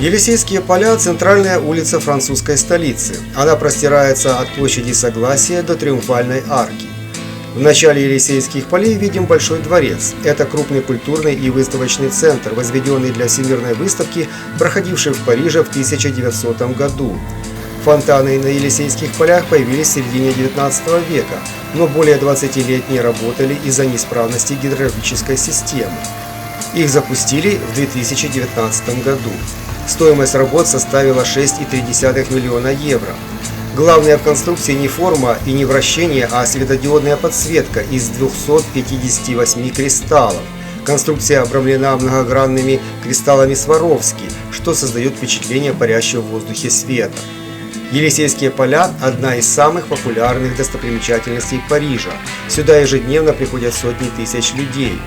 Елисейские поля – центральная улица французской столицы. Она простирается от площади Согласия до Триумфальной арки. В начале Елисейских полей видим Большой дворец. Это крупный культурный и выставочный центр, возведенный для всемирной выставки, проходившей в Париже в 1900 году. Фонтаны на Елисейских полях появились в середине XIX века, но более 20 лет не работали из-за неисправности гидравлической системы. Их запустили в 2019 году. Стоимость работ составила 6,3 миллиона евро. Главное в конструкции не форма и не вращение, а светодиодная подсветка из 258 кристаллов. Конструкция обрамлена многогранными кристаллами Сваровски, что создает впечатление парящего в воздухе света. Елисейские поля – одна из самых популярных достопримечательностей Парижа. Сюда ежедневно приходят сотни тысяч людей.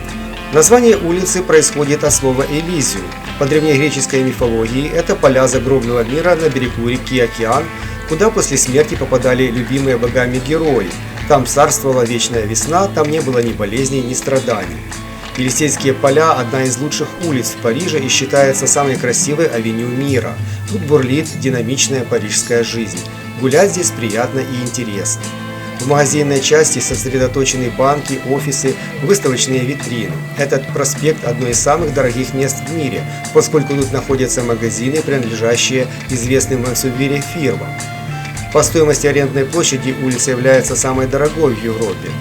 Название улицы происходит от слова «Элизиум». По древнегреческой мифологии это поля загробного мира на берегу реки Океан, куда после смерти попадали любимые богами герои. Там царствовала вечная весна, там не было ни болезней, ни страданий. Елисейские поля – одна из лучших улиц в Париже и считается самой красивой авеню мира. Тут бурлит динамичная парижская жизнь. Гулять здесь приятно и интересно. В магазинной части сосредоточены банки, офисы, выставочные витрины. Этот проспект – одно из самых дорогих мест в мире, поскольку тут находятся магазины, принадлежащие известным во всем мире фирмам. По стоимости арендной площади улица является самой дорогой в Европе.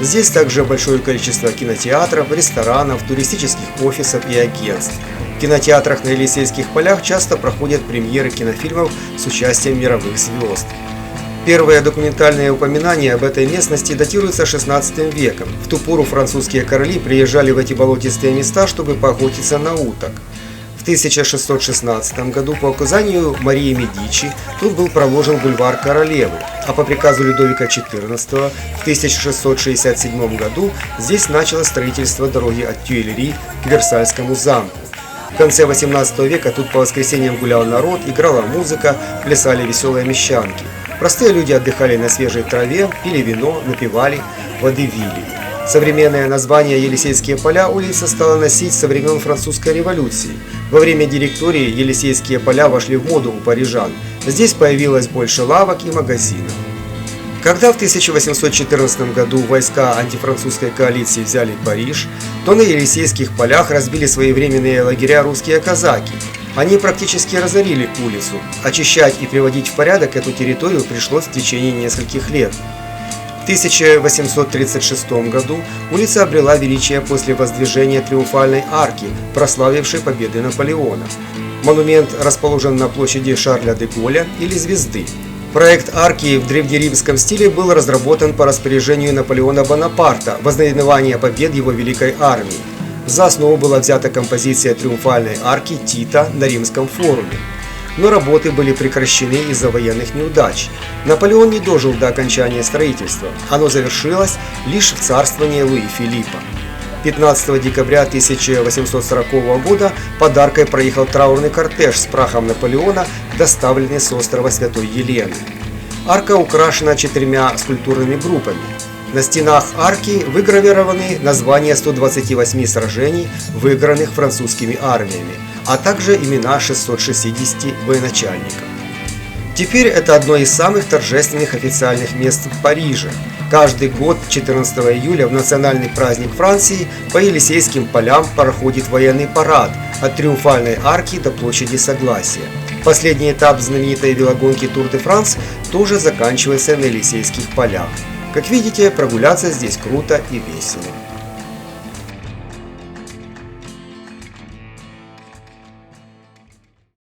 Здесь также большое количество кинотеатров, ресторанов, туристических офисов и агентств. В кинотеатрах на Елисейских полях часто проходят премьеры кинофильмов с участием мировых звезд. Первые документальные упоминания об этой местности датируются XVI веком. В ту пору французские короли приезжали в эти болотистые места, чтобы поохотиться на уток. В 1616 году по указанию Марии Медичи тут был проложен бульвар Королевы, а по приказу Людовика XIV в 1667 году здесь началось строительство дороги от Тюильри к Версальскому замку. В конце XVIII века тут по воскресеньям гулял народ, играла музыка, плясали веселые мещанки. Простые люди отдыхали на свежей траве, пили вино, напевали водевили. Современное название Елисейские поля улица стала носить со времен французской революции. Во время директории Елисейские поля вошли в моду у парижан. Здесь появилось больше лавок и магазинов. Когда в 1814 году войска антифранцузской коалиции взяли Париж, то на Елисейских полях разбили своевременные лагеря русские казаки. Они практически разорили улицу. Очищать и приводить в порядок эту территорию пришлось в течение нескольких лет. В 1836 году улица обрела величие после воздвижения Триумфальной арки, прославившей победы Наполеона. Монумент расположен на площади Шарля де Голля или Звезды. Проект арки в древнеримском стиле был разработан по распоряжению Наполеона Бонапарта в ознаменование побед его великой армии. За основу была взята композиция Триумфальной арки Тита на Римском форуме. Но работы были прекращены из-за военных неудач. Наполеон не дожил до окончания строительства. Оно завершилось лишь в царствовании Луи Филиппа. 15 декабря 1840 года под аркой проехал траурный кортеж с прахом Наполеона, доставленный с острова Святой Елены. Арка украшена 4 скульптурными группами. На стенах арки выгравированы названия 128 сражений, выигранных французскими армиями, а также имена 660 военачальников. Теперь это одно из самых торжественных официальных мест в Париже. Каждый год 14 июля в национальный праздник Франции по Елисейским полям проходит военный парад от Триумфальной арки до площади Согласия. Последний этап знаменитой велогонки Тур де Франс тоже заканчивается на Елисейских полях. Как видите, прогуляться здесь круто и весело.